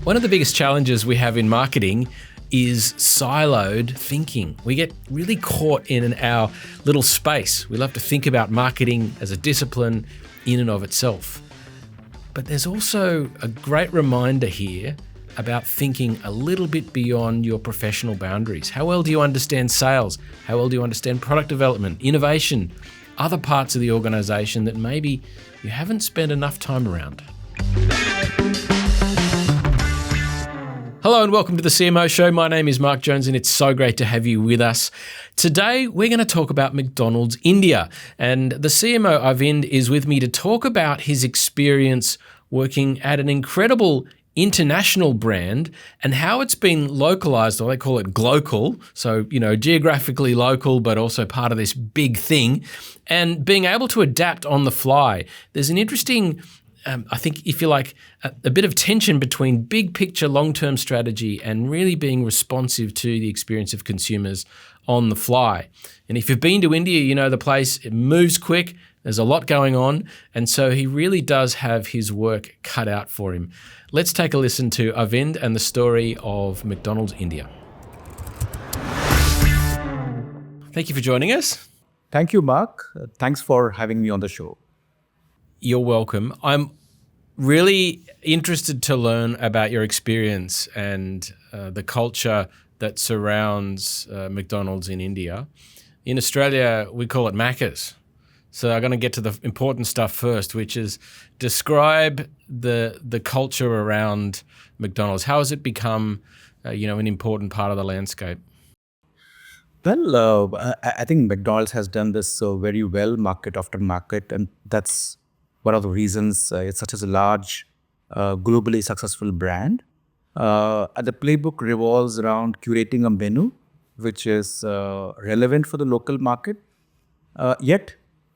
One of the biggest challenges we have in marketing is siloed thinking. We get really caught in our little space. We love to think about marketing as a discipline in and of itself. But there's also a great reminder here about thinking a little bit beyond your professional boundaries. How well do you understand sales? How well do you understand product development, innovation, other parts of the organization that maybe you haven't spent enough time around? Hello and welcome to the CMO Show. My name is Mark Jones and it's so great to have you with us. Today, we're going to talk about McDonald's India. And the CMO, Arvind, is with me to talk about his experience working at an incredible international brand and how it's been localized, or they call it glocal. So, geographically local, but also part of this big thing, and being able to adapt on the fly. There's an interesting I think, if you like, a bit of tension between big picture, long-term strategy and really being responsive to the experience of consumers on the fly. And if you've been to India, you know the place, it moves quick, there's a lot going on, and so he really does have his work cut out for him. Let's take a listen to Arvind and the story of McDonald's India. Thank you for joining us. Thank you, Mark. Thanks for having me on the show. You're welcome. I'm really interested to learn about your experience and the culture that surrounds McDonald's in India. In Australia, we call it Macca's. So I'm going to get to the important stuff first, which is describe the culture around McDonald's. How has it become, an important part of the landscape? Well, I think McDonald's has done this very well, market after market, and that's one of the reasons it's such a large, globally successful brand. The playbook revolves around curating a menu which is relevant for the local market, yet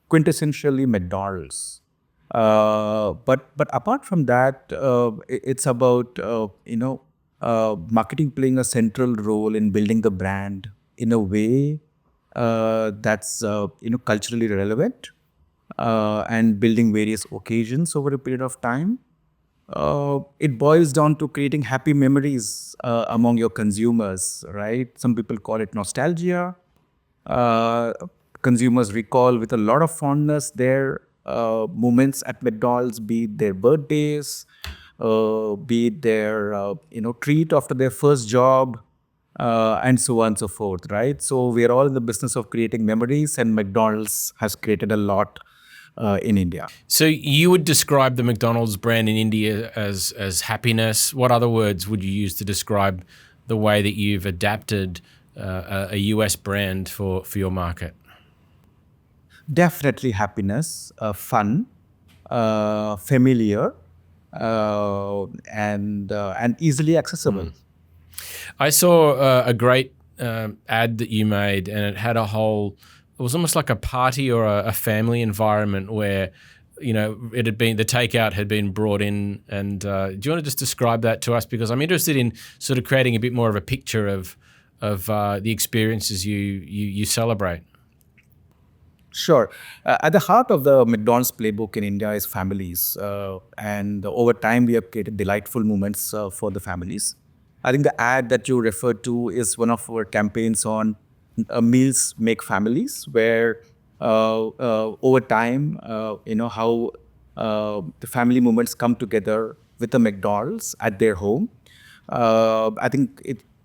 quintessentially McDonald's. But apart from that, it's about marketing playing a central role in building the brand in a way that's culturally relevant. And building various occasions over a period of time. It boils down to creating happy memories among your consumers, right? Some people call it nostalgia. Consumers recall with a lot of fondness their moments at McDonald's, be it their birthdays, be it their treat after their first job, and so on and so forth, right? So we are all in the business of creating memories, and McDonald's has created a lot in India. So you would describe the McDonald's brand in India as happiness. What other words would you use to describe the way that you've adapted a US brand for your market? Definitely happiness, fun, familiar, and easily accessible. I saw a great ad that you made, and it had it was almost like a party or a family environment where, it had been, the takeout had been brought in. And do you want to just describe that to us? Because I'm interested in sort of creating a bit more of a picture of the experiences you celebrate. Sure. At the heart of the McDonald's playbook in India is families. And over time, we have created delightful moments for the families. I think the ad that you referred to is one of our campaigns on meals make families, where over time, how the family moments come together with the McDonald's at their home. I think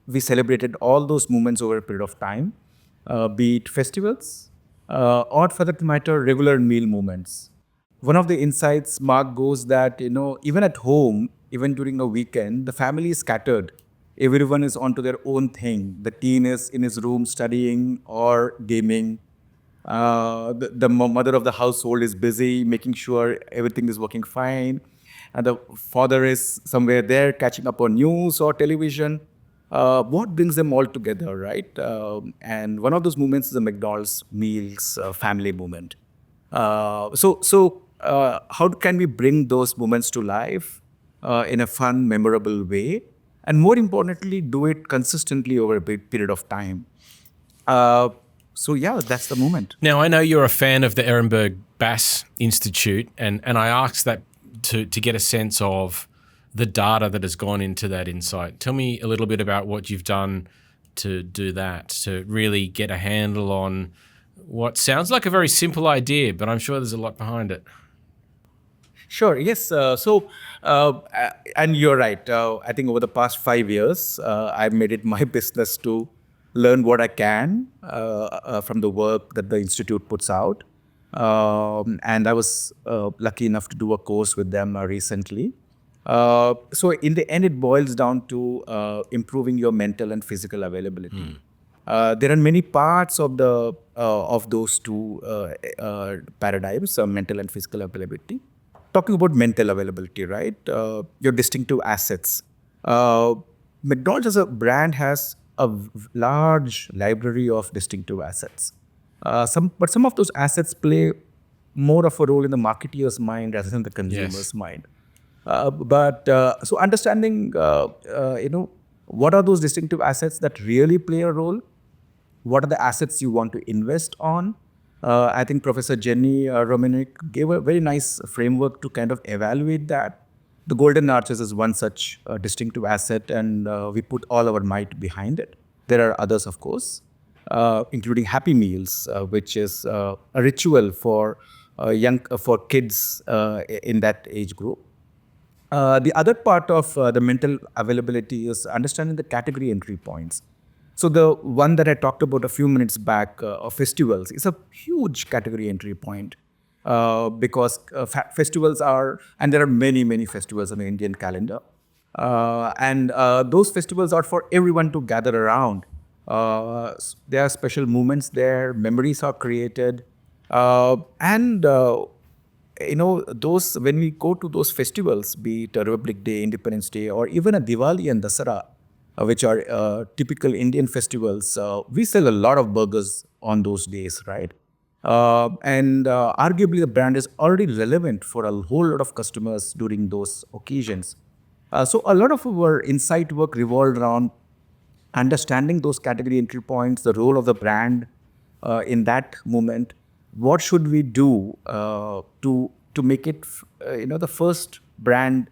we celebrated all those moments over a period of time, be it festivals or, for that matter, regular meal moments. One of the insights, Mark, goes that even at home, even during a weekend, the family is scattered. Everyone is onto their own thing. The teen is in his room studying or gaming. The mother of the household is busy making sure everything is working fine. And the father is somewhere there catching up on news or television. What brings them all together, right? And one of those moments is the McDonald's meals family moment. So how can we bring those moments to life in a fun, memorable way? And more importantly, do it consistently over a big period of time. So yeah, that's the moment. Now, I know you're a fan of the Ehrenberg Bass Institute, and I asked that to get a sense of the data that has gone into that insight. Tell me a little bit about what you've done to do that, to really get a handle on what sounds like a very simple idea, but I'm sure there's a lot behind it. Sure. Yes. And you're right. I think over the past 5 years, I've made it my business to learn what I can from the work that the institute puts out. And I was lucky enough to do a course with them recently. So in the end, it boils down to improving your mental and physical availability. There are many parts of the of those two paradigms, mental and physical availability. Talking about mental availability, right? Your distinctive assets. McDonald's as a brand has a large library of distinctive assets. But some of those assets play more of a role in the marketeer's mind rather than the consumer's mind. So understanding, what are those distinctive assets that really play a role? What are the assets you want to invest on? I think Professor Jenny Romaniuk gave a very nice framework to kind of evaluate that. The Golden Arches is one such distinctive asset, and we put all our might behind it. There are others, of course, including Happy Meals, which is a ritual for for kids in that age group. The other part of the mental availability is understanding the category entry points. So the one that I talked about a few minutes back of festivals is a huge category entry point because festivals are, and there are many, many festivals on the Indian calendar. And those festivals are for everyone to gather around. There are special moments there, memories are created. And those, when we go to those festivals, be it a Republic Day, Independence Day, or even a Diwali and Dasara, which are typical Indian festivals, we sell a lot of burgers on those days, right? And arguably the brand is already relevant for a whole lot of customers during those occasions. So a lot of our insight work revolved around understanding those category entry points, the role of the brand in that moment. What should we do to make it, the first brand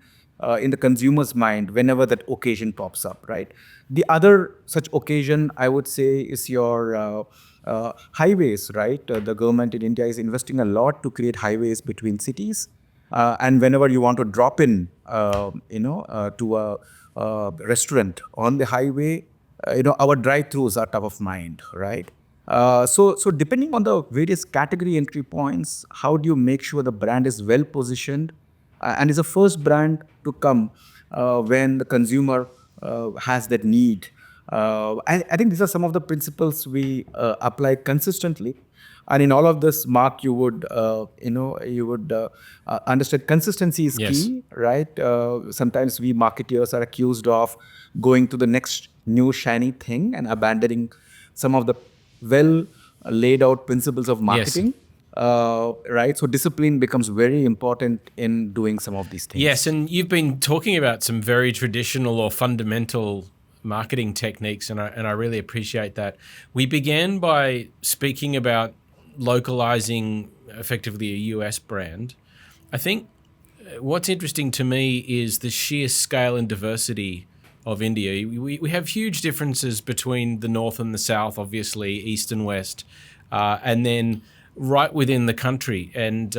in the consumer's mind whenever that occasion pops up, right? The other such occasion, I would say, is your highways, right? The government in India is investing a lot to create highways between cities. And whenever you want to drop in, to a restaurant on the highway, our drive-thrus are top of mind, right? So depending on the various category entry points, how do you make sure the brand is well positioned and is the first brand to come when the consumer has that need? I think these are some of the principles we apply consistently. And in all of this, Mark, you would understand consistency is key, right? Sometimes we marketeers are accused of going to the next new shiny thing and abandoning some of the well laid out principles of marketing. Right? So discipline becomes very important in doing some of these things. Yes, and you've been talking about some very traditional or fundamental marketing techniques, and I really appreciate that. We began by speaking about localizing effectively a US brand. I think what's interesting to me is the sheer scale and diversity of India. We have huge differences between the north and the south, obviously, east and west, and then right within the country. And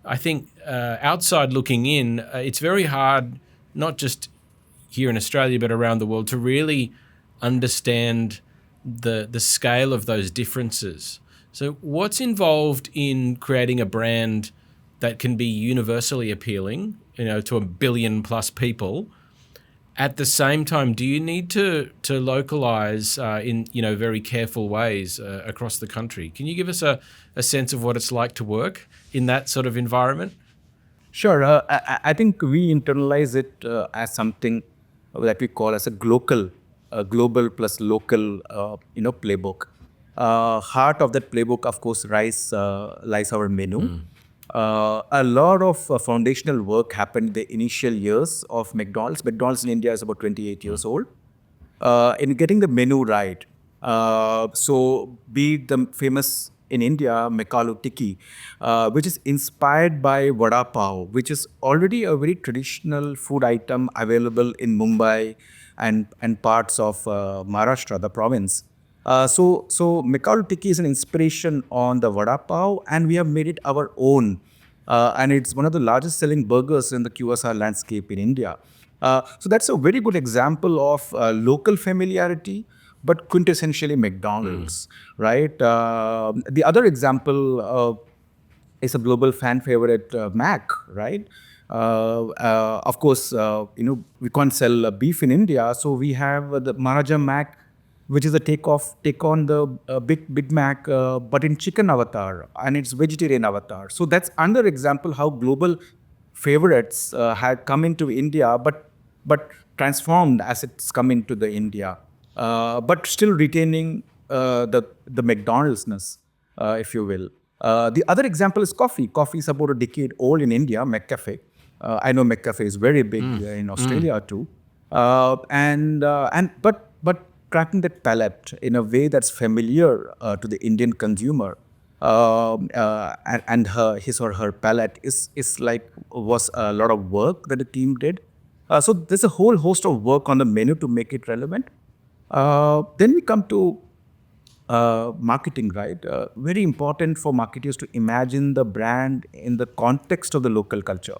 I think outside looking in, it's very hard, not just here in Australia, but around the world, to really understand the scale of those differences. So what's involved in creating a brand that can be universally appealing, to 1 billion plus people? At the same time, do you need to localize in very careful ways across the country? Can you give us a sense of what it's like to work in that sort of environment? Sure. I think we internalize it as something that we call as a global plus local, playbook. Heart of that playbook, of course, lies our menu. A lot of foundational work happened in the initial years of McDonald's. McDonald's in India is about 28 years old. In getting the menu right, so be it the famous in India, Mekalu Tikki, which is inspired by vada pav, which is already a very traditional food item available in Mumbai and parts of Maharashtra, the province. So Mekalu Tikki is an inspiration on the vada pav, and we have made it our own. And it's one of the largest selling burgers in the QSR landscape in India. So that's a very good example of local familiarity, but quintessentially McDonald's, right? The other example is a global fan favorite, Mac, right? Of course, we can't sell beef in India, so we have the Maharaja Mac, which is a take on the Big Mac, but in chicken avatar, and it's vegetarian avatar. So that's another example how global favorites had come into India, but transformed as it's come into the India, but still retaining the McDonald'sness, if you will. The other example is coffee. Coffee is about a decade old in India, McCafe. I know McCafe is very big in Australia too, but cracking that palate in a way that's familiar to the Indian consumer, and his or her palate was a lot of work that the team did. So there's a whole host of work on the menu to make it relevant. Then we come to marketing, right? Very important for marketers to imagine the brand in the context of the local culture,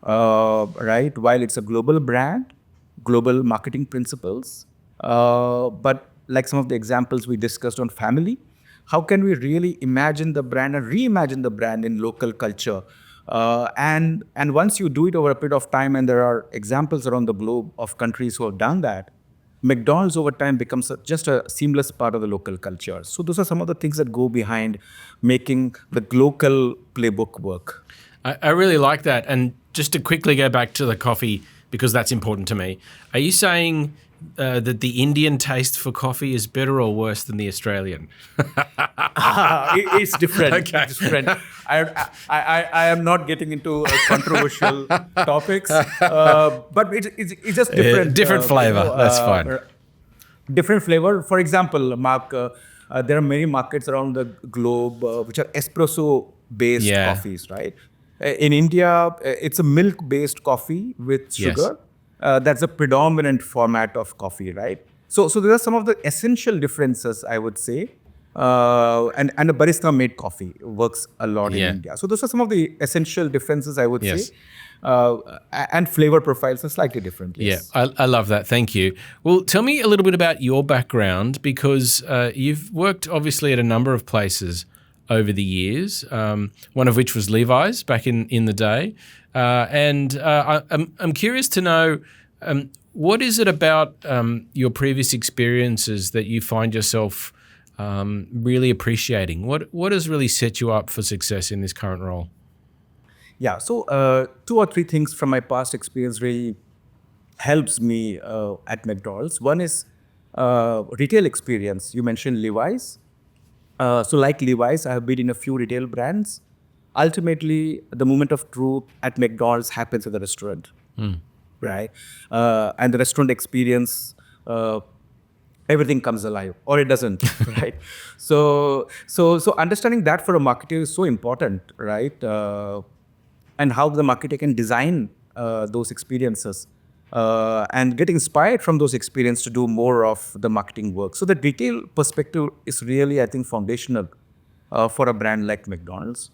right? While it's a global brand, global marketing principles, but like some of the examples we discussed on family, how can we really imagine the brand and reimagine the brand in local culture? And once you do it over a period of time, and there are examples around the globe of countries who have done that, McDonald's over time becomes just a seamless part of the local culture. So those are some of the things that go behind making the local playbook work. I really like that. And just to quickly go back to the coffee, because that's important to me, are you saying that the Indian taste for coffee is better or worse than the Australian? It's different. Okay. It's different. I am not getting into controversial topics, but it's just different. Different flavor. That's fine. Different flavor. For example, Mark, there are many markets around the globe which are espresso-based coffees, right? In India, it's a milk-based coffee with sugar. That's a predominant format of coffee, right? So there are some of the essential differences, I would say. And a barista-made coffee works a lot in India. So those are some of the essential differences, I would say. And flavor profiles are slightly different. Yes. Yeah, I love that. Thank you. Well, tell me a little bit about your background, because you've worked obviously at a number of places over the years, one of which was Levi's back in the day. And I'm curious to know, what is it about your previous experiences that you find yourself really appreciating? What has really set you up for success in this current role? Yeah, so 2 or 3 things from my past experience really helps me at McDonald's. One is retail experience. You mentioned Levi's. So like Levi's, I have been in a few retail brands. Ultimately, the moment of truth at McDonald's happens at the restaurant, right? And the restaurant experience, everything comes alive, or it doesn't, right? So understanding that for a marketer is so important, right? And how the marketer can design those experiences and get inspired from those experiences to do more of the marketing work. So the retail perspective is really, I think, foundational for a brand like McDonald's.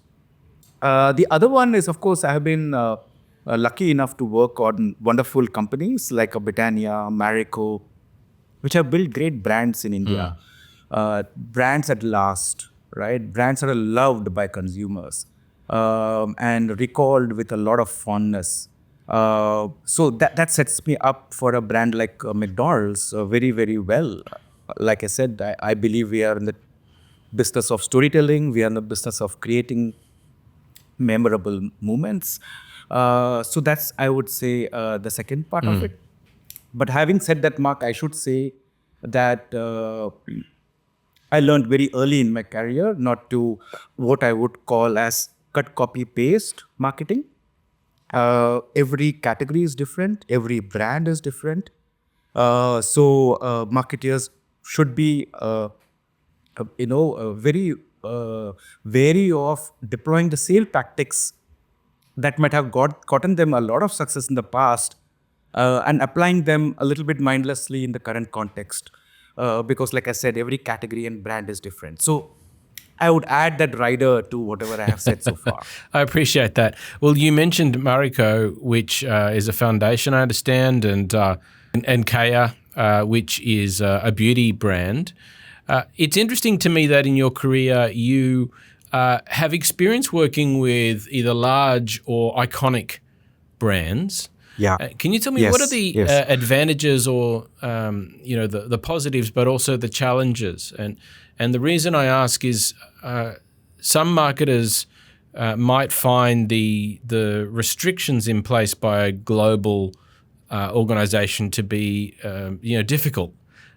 The other one is, of course, I have been lucky enough to work on wonderful companies like Britannia, Marico, which have built great brands in India. Brands that last, right? Brands that are loved by consumers and recalled with a lot of fondness. So that sets me up for a brand like McDonald's very, very well. Like I said, I believe we are in the business of storytelling. We are in the business of creating memorable moments. So that's, I would say, the second part of it. But having said that, Mark, I should say that I learned very early in my career not to what I would call as cut, copy, paste marketing. Every category is different. Every brand is different. So marketers should be, very wary of deploying the same tactics that might have gotten them a lot of success in the past and applying them a little bit mindlessly in the current context. Because like I said, every category and brand is different. So I would add that rider to whatever I have said so far. I appreciate that. Well, you mentioned Mariko, which is a foundation, I understand, and Kaya, which is a beauty brand. It's interesting to me that in your career you have experience working with either large or iconic brands. Yeah. Can you tell me Yes, what are the yes. advantages or the positives, but also the challenges? And the reason I ask is some marketers might find the restrictions in place by a global organization to be difficult.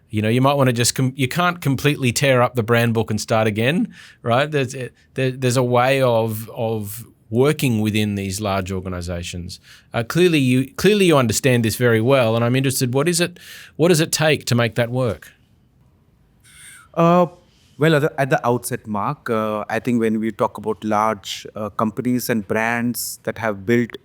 You might want to you can't completely tear up the brand book and start again, right? There's a way of working within these large organizations. Clearly you understand this very well, and I'm interested. What does it take to make that work? Well, at the outset, Mark, I think when we talk about large companies and brands that have built,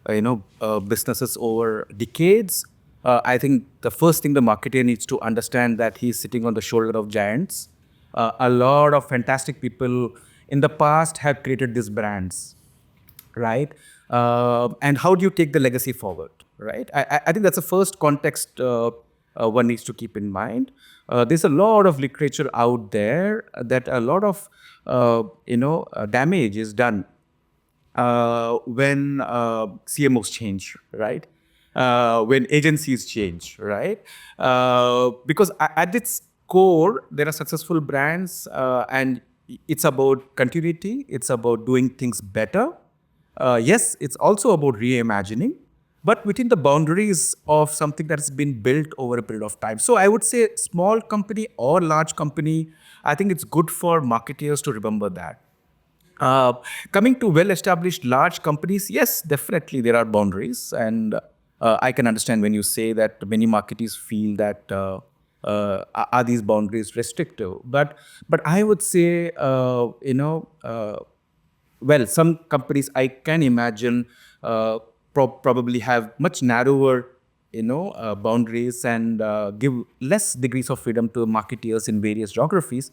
businesses over decades, I think the first thing the marketer needs to understand that he's sitting on the shoulder of giants. A lot of fantastic people in the past have created these brands, right? And how do you take the legacy forward, right? I think that's the first context one needs to keep in mind. There's a lot of literature out there that a lot of damage is done when CMOs change, right? When agencies change, right? Because at its core, there are successful brands, and it's about continuity. It's about doing things better. Yes, it's also about reimagining, but within the boundaries of something that's been built over a period of time. So I would say small company or large company, I think it's good for marketers to remember that. Coming to well-established large companies, yes, definitely there are boundaries. And I can understand when you say that many marketers feel that are these boundaries restrictive? But I would say, well, some companies I can imagine probably have much narrower, boundaries and give less degrees of freedom to marketeers in various geographies.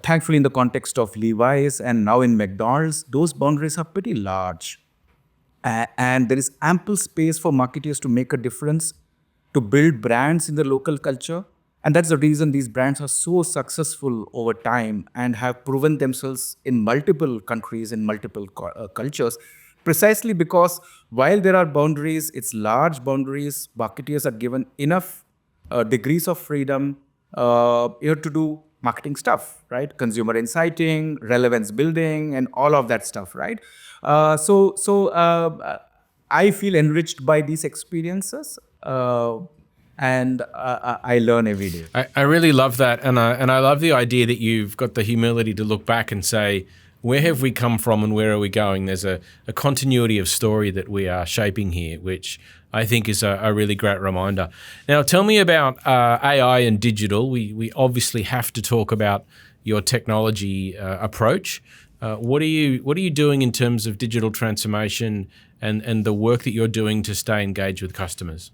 Thankfully, in the context of Levi's and now in McDonald's, those boundaries are pretty large. And there is ample space for marketers to make a difference, to build brands in the local culture. And that's the reason these brands are so successful over time and have proven themselves in multiple countries, in multiple cultures. Precisely because while there are boundaries, it's large boundaries, marketers are given enough degrees of freedom to do marketing stuff, right? Consumer inciting, relevance building, and all of that stuff, right? So I feel enriched by these experiences. And I learn every day. I really love that, and I love the idea that you've got the humility to look back and say, where have we come from and where are we going? There's a continuity of story that we are shaping here, which I think is a really great reminder. Now, tell me about AI and digital. We obviously have to talk about your technology approach. What are you doing in terms of digital transformation and the work that you're doing to stay engaged with customers?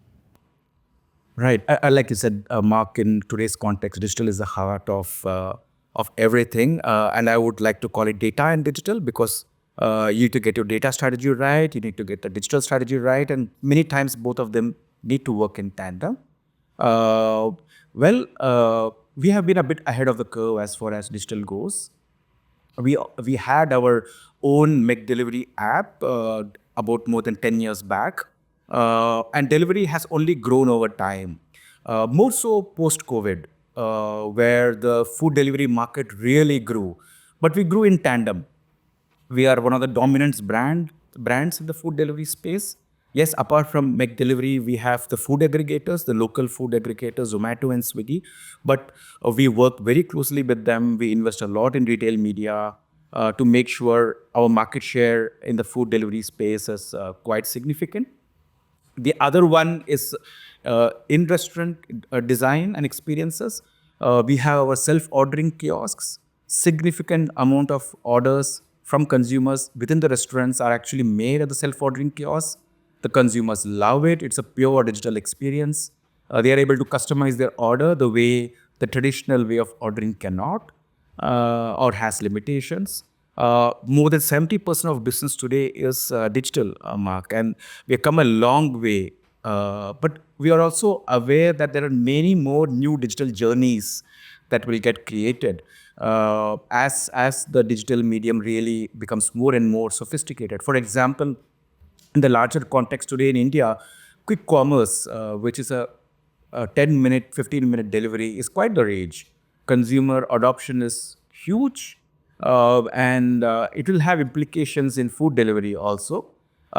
Right. Like you said, Mark, in today's context, digital is the heart of everything. And I would like to call it data and digital because you need to get your data strategy right. You need to get the digital strategy right. And many times both of them need to work in tandem. We have been a bit ahead of the curve as far as digital goes. We had our own McDelivery app about more than 10 years back. And delivery has only grown over time, more so post-COVID, where the food delivery market really grew. But we grew in tandem. We are one of the dominant brands in the food delivery space. Yes, apart from McDelivery, we have the food aggregators, the local food aggregators, Zomato and Swiggy. But we work very closely with them. We invest a lot in retail media to make sure our market share in the food delivery space is quite significant. The other one is in restaurant design and experiences. We have our self-ordering kiosks. significant amount of orders from consumers within the restaurants are actually made at the self-ordering kiosk. The consumers love it. It's a pure digital experience. They are able to customize their order the way the traditional way of ordering cannot or has limitations. More than 70% of business today is digital, Mark, and we have come a long way. But we are also aware that there are many more new digital journeys that will get created as the digital medium really becomes more and more sophisticated. For example, in the larger context today in India, quick commerce, which is a 10-minute, 15-minute delivery, is quite the rage. Consumer adoption is huge, and it will have implications in food delivery also.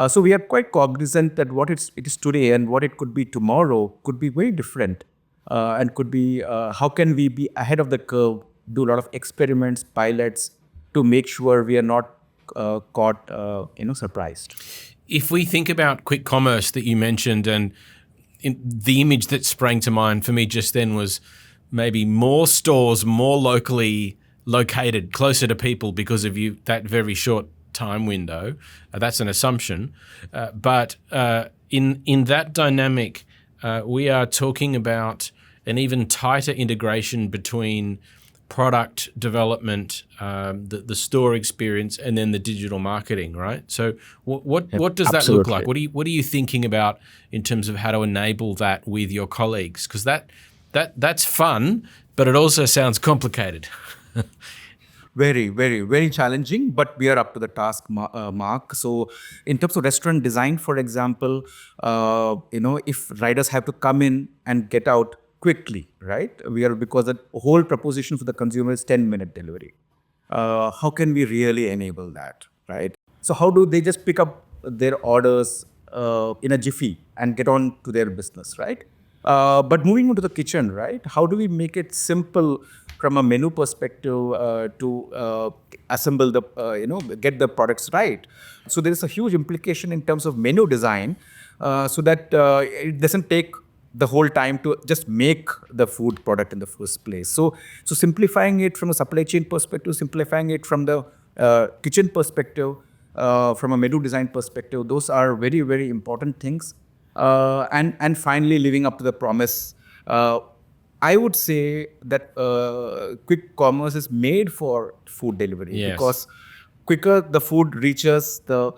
So we are quite cognizant that what it is today and what it could be tomorrow could be very different, and could be how can we be ahead of the curve, do a lot of experiments, pilots, to make sure we are not caught, surprised. If we think about quick commerce that you mentioned, and the image that sprang to mind for me just then was maybe more stores, more locally located, closer to people because of that very short time window. That's an assumption. But in that dynamic, we are talking about an even tighter integration between product development, the store experience, and then the digital marketing, right? So what does that look like? What are you thinking about in terms of how to enable that with your colleagues? Because that's fun, but it also sounds complicated. Very, very, very challenging, but we are up to the task, Mark. So in terms of restaurant design, for example, if riders have to come in and get out quickly, right? Because the whole proposition for the consumer is 10-minute delivery. How can we really enable that, right? So how do they just pick up their orders in a jiffy and get on to their business, right? But moving into the kitchen, right? How do we make it simple from a menu perspective to assemble get the products right? So there is a huge implication in terms of menu design, so that it doesn't take the whole time to just make the food product in the first place. So simplifying it from a supply chain perspective, simplifying it from the kitchen perspective, from a menu design perspective, those are very, very important things. And finally, living up to the promise. I would say that quick commerce is made for food delivery. Yes. Because quicker the food reaches, the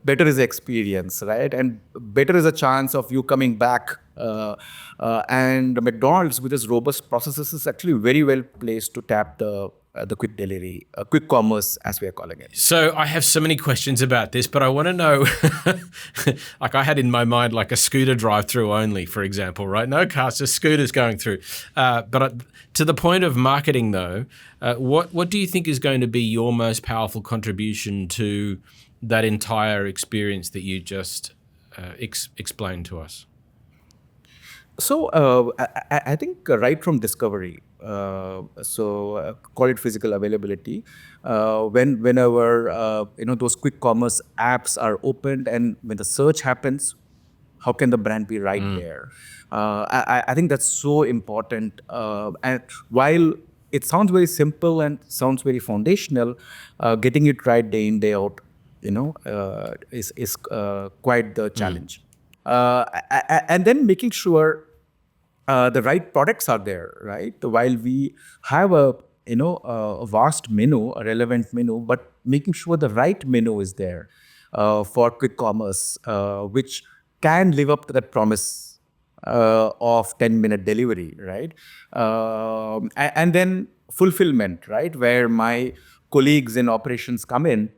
better is the experience, right? And better is a chance of you coming back. And McDonald's, with its robust processes, is actually very well placed to tap the quick delivery, quick commerce, as we are calling it. So I have so many questions about this, but I want to know, like I had in my mind, like a scooter drive-through only, for example, right? No cars, just scooters going through. But to the point of marketing, though, what do you think is going to be your most powerful contribution to that entire experience that you just explained to us? So I think right from discovery, call it physical availability, whenever those quick commerce apps are opened and when the search happens, how can the brand be right there? I think that's so important. And while it sounds very simple and sounds very foundational, getting it right day in, day out, is quite the challenge. And then making sure the right products are there, right? While we have a vast menu, a relevant menu, but making sure the right menu is there for quick commerce, which can live up to that promise of 10-minute delivery, right? And then fulfillment, right? Where my colleagues in operations come in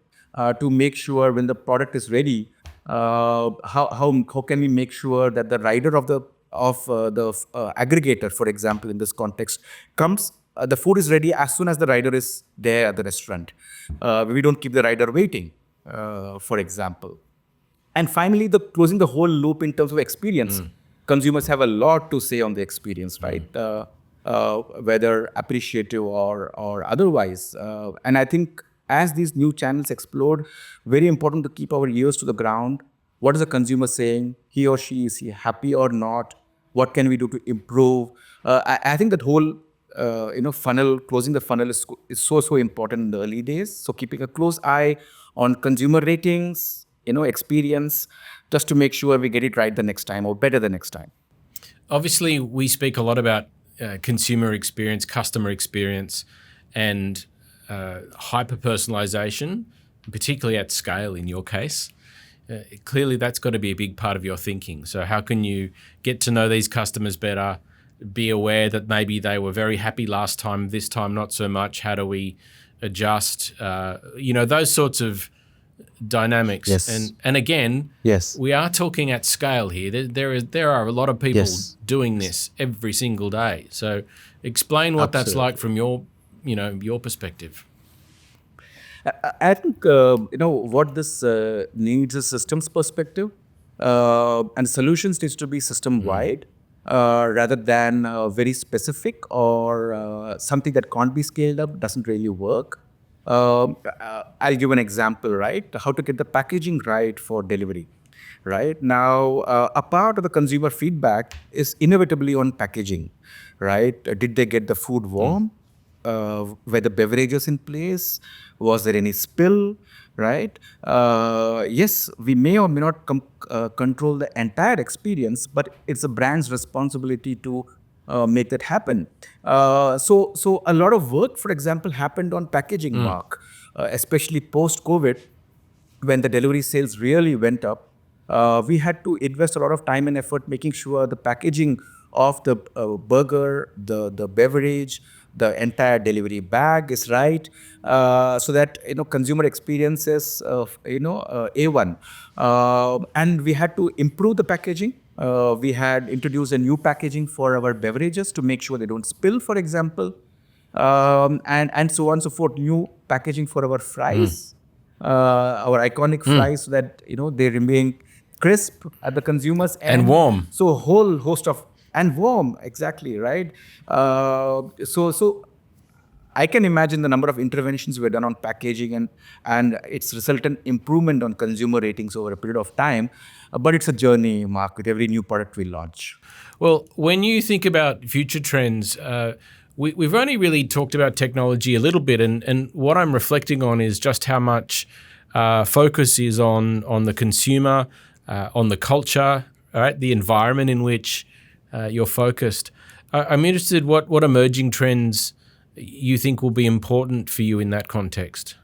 to make sure when the product is ready, how can we make sure that the rider of the aggregator, for example, in this context, comes, the food is ready as soon as the rider is there at the restaurant. We don't keep the rider waiting, for example. And finally, closing the whole loop in terms of experience. Consumers have a lot to say on the experience, right? Whether appreciative or otherwise. And I think as these new channels explode, very important to keep our ears to the ground. What is the consumer saying? He or she, is he happy or not? What can we do to improve? I think that whole closing the funnel is so important in the early days. So keeping a close eye on consumer ratings, experience, just to make sure we get it right the next time or better the next time. Obviously, we speak a lot about consumer experience, customer experience, and hyper personalization, particularly at scale in your case. Clearly, that's got to be a big part of your thinking. So, how can you get to know these customers better? Be aware that maybe they were very happy last time, this time not so much. How do we adjust? Those sorts of dynamics. Yes. And again, Yes. we are talking at scale here. There are a lot of people Yes. doing this every single day. So explain what that's Absolutely. like from your perspective. I think what this needs is systems perspective, and solutions needs to be system wide rather than very specific or something that can't be scaled up doesn't really work. I'll give an example, right? How to get the packaging right for delivery. Right now, a part of the consumer feedback is inevitably on packaging, right? Did they get the food warm? Were the beverages in place? Was there any spill? Right? Yes, we may or may not control the entire experience, but it's a brand's responsibility to make that happen. So a lot of work, for example, happened on packaging, Mark, especially post-COVID, when the delivery sales really went up. We had to invest a lot of time and effort making sure the packaging of the burger, the beverage, the entire delivery bag is right, so that consumer experiences A1. And we had to improve the packaging. We had introduced a new packaging for our beverages to make sure they don't spill, for example, and so on and so forth. New packaging for our fries, our iconic fries, so that they remain crisp at the consumers And end. warm. So a whole host of and warm, exactly right. So I can imagine the number of interventions were done on packaging and its resultant improvement on consumer ratings over a period of time. But it's a journey, Mark, with every new product we launch. Well, when you think about future trends, we've only really talked about technology a little bit, and what I'm reflecting on is just how much focus is on the consumer, on the culture, right, the environment in which you're focused. I'm interested what emerging trends you think will be important for you in that context.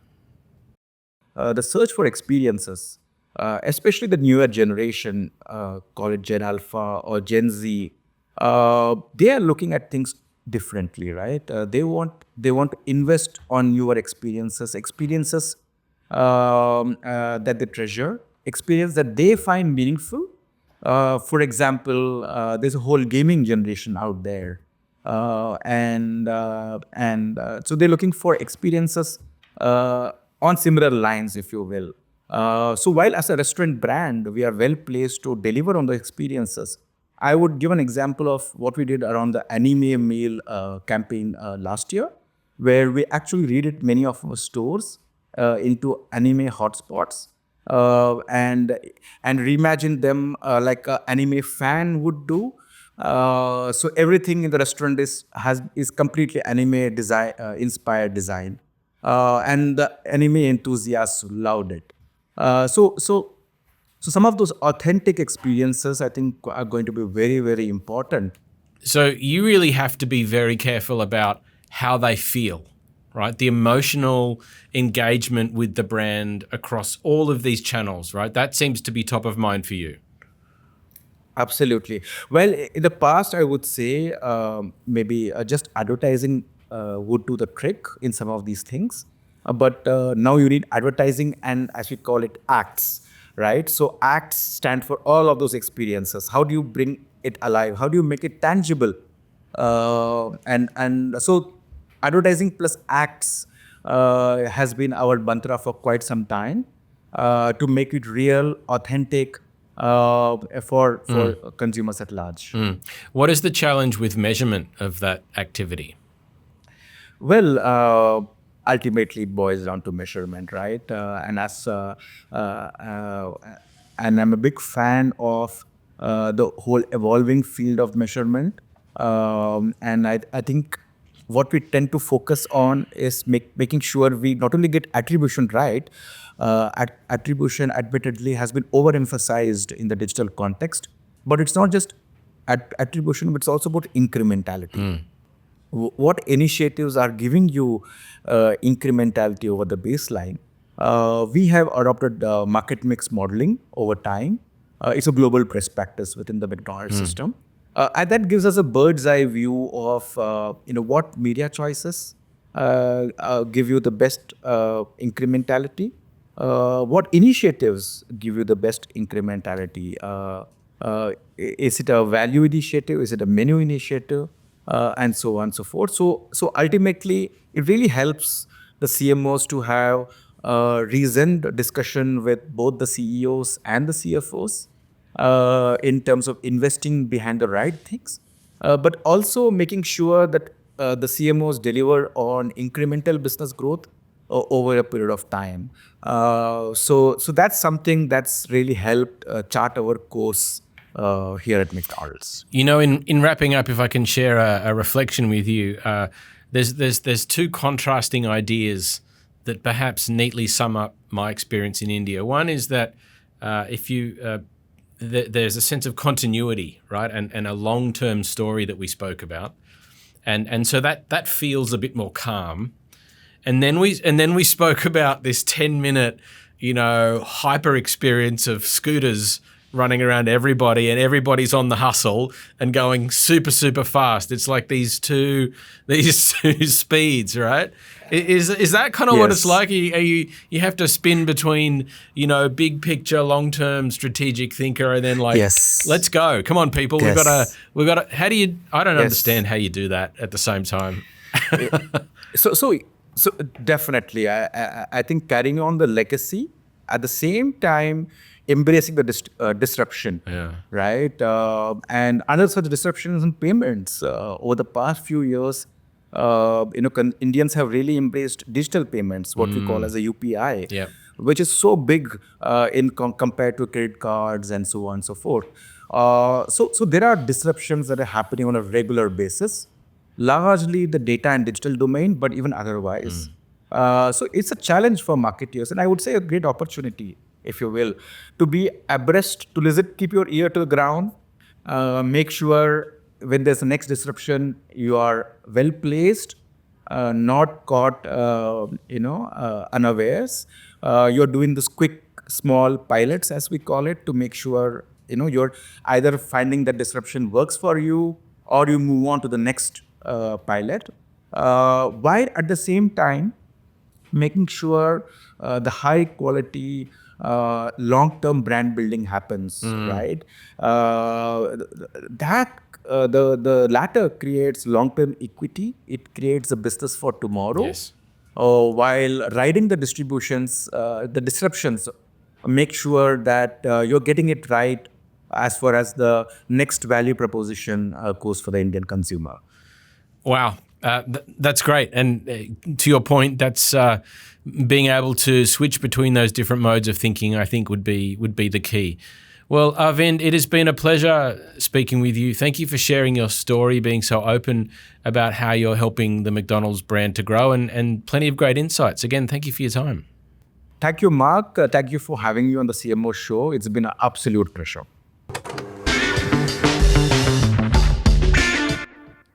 The search for experiences, especially the newer generation, call it Gen Alpha or Gen Z, they are looking at things differently, right? They want to invest on newer experiences that they treasure, experience that they find meaningful. For example, there's a whole gaming generation out there, and so they're looking for experiences on similar lines, if you will. So while as a restaurant brand, we are well placed to deliver on the experiences. I would give an example of what we did around the anime meal campaign last year, where we actually redid many of our stores into anime hotspots, and reimagine them like an anime fan would do. So everything in the restaurant is completely anime design inspired design, and the anime enthusiasts loved it. So some of those authentic experiences, I think, are going to be very, very important. So you really have to be very careful about how they feel, right? The emotional engagement with the brand across all of these channels, right? That seems to be top of mind for you. Absolutely. Well, in the past, I would say maybe just advertising would do the trick in some of these things. But now you need advertising and, as we call it, acts, right? So acts stand for all of those experiences. How do you bring it alive? How do you make it tangible? And so advertising plus acts has been our mantra for quite some time, to make it real, authentic, for consumers at large. What is the challenge with measurement of that activity? Well, ultimately it boils down to measurement, right? And I'm a big fan of the whole evolving field of measurement. And I think what we tend to focus on is making sure we not only get attribution right. Attribution admittedly has been overemphasized in the digital context, but it's not just attribution, but it's also about incrementality. What initiatives are giving you incrementality over the baseline? We have adopted market mix modeling over time. It's a global best practice within the McDonald's system. And that gives us a bird's eye view of what media choices give you the best incrementality, what initiatives give you the best incrementality. Is it a value initiative? Is it a menu initiative? And so on and so forth. So ultimately, it really helps the CMOs to have a reasoned discussion with both the CEOs and the CFOs in terms of investing behind the right things, but also making sure that the CMOs deliver on incremental business growth over a period of time. So that's something that's really helped chart our course here at McDonald's. In wrapping up, if I can share a reflection with you, there's two contrasting ideas that perhaps neatly sum up my experience in India. One is that there's a sense of continuity, right, and a long-term story that we spoke about, and so that feels a bit more calm. And then we spoke about this 10-minute, hyper experience of scooters running around everybody, and everybody's on the hustle and going super, super fast. It's like these two speeds, right? Is that kind of what it's like? You have to spin between, big picture, long-term strategic thinker, and then let's go. Come on, people. We've got to, how do you, I don't understand how you do that at the same time. So definitely, I think carrying on the legacy, at the same time, embracing the disruption, right? And another such disruption is in payments. Over the past few years, Indians have really embraced digital payments, what we call as a UPI, which is so big compared to credit cards and so on and so forth. So there are disruptions that are happening on a regular basis, largely the data and digital domain, but even otherwise. So it's a challenge for marketeers, and I would say a great opportunity, if you will, to be abreast, to listen, keep your ear to the ground, make sure when there's the next disruption, you are well placed, not caught, unawares. You're doing this quick, small pilots, as we call it, to make sure, you're either finding that disruption works for you or you move on to the next pilot, while at the same time, making sure the high quality, long-term brand building happens, right? The latter creates long-term equity. It creates a business for tomorrow. While riding the disruptions, make sure that you're getting it right as far as the next value proposition goes for the Indian consumer. Wow. That's great. And to your point, that's being able to switch between those different modes of thinking, I think would be the key. Well, Arvind, it has been a pleasure speaking with you. Thank you for sharing your story, being so open about how you're helping the McDonald's brand to grow, and plenty of great insights. Again, thank you for your time. Thank you, Mark. Thank you for having me on the CMO show. It's been an absolute pleasure.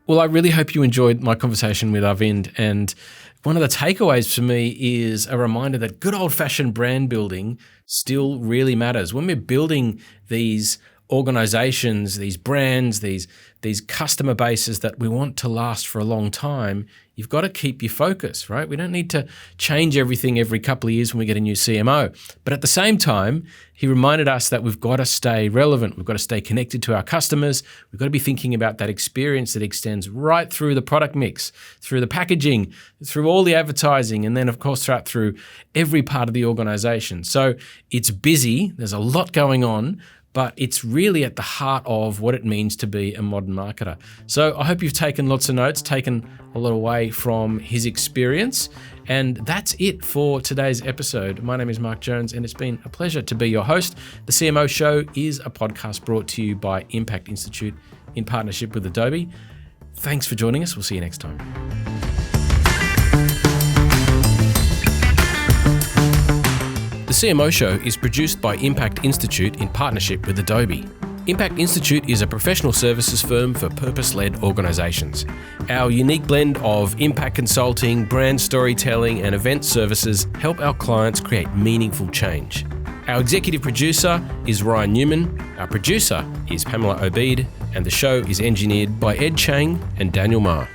Well, I really hope you enjoyed my conversation with Arvind, and one of the takeaways for me is a reminder that good old-fashioned brand building still really matters. When we're building these organizations, these brands, these customer bases that we want to last for a long time, you've got to keep your focus, right? We don't need to change everything every couple of years when we get a new CMO. But at the same time, he reminded us that we've got to stay relevant. We've got to stay connected to our customers. We've got to be thinking about that experience that extends right through the product mix, through the packaging, through all the advertising, and then, of course, through every part of the organization. So it's busy. There's a lot going on, but it's really at the heart of what it means to be a modern marketer. So I hope you've taken lots of notes, taken a lot away from his experience. And that's it for today's episode. My name is Mark Jones, and it's been a pleasure to be your host. The CMO Show is a podcast brought to you by ImpactInstitute in partnership with Adobe. Thanks for joining us. We'll see you next time. The CMO Show is produced by ImpactInstitute in partnership with Adobe. ImpactInstitute is a professional services firm for purpose-led organisations. Our unique blend of impact consulting, brand storytelling and event services help our clients create meaningful change. Our executive producer is Ryan Newman, our producer is Pamela Obeid, and the show is engineered by Ed Chang and Daniel Ma.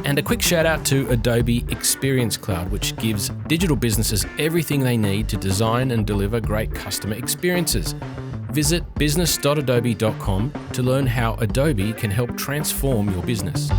And a quick shout out to Adobe Experience Cloud, which gives digital businesses everything they need to design and deliver great customer experiences. Visit business.adobe.com to learn how Adobe can help transform your business.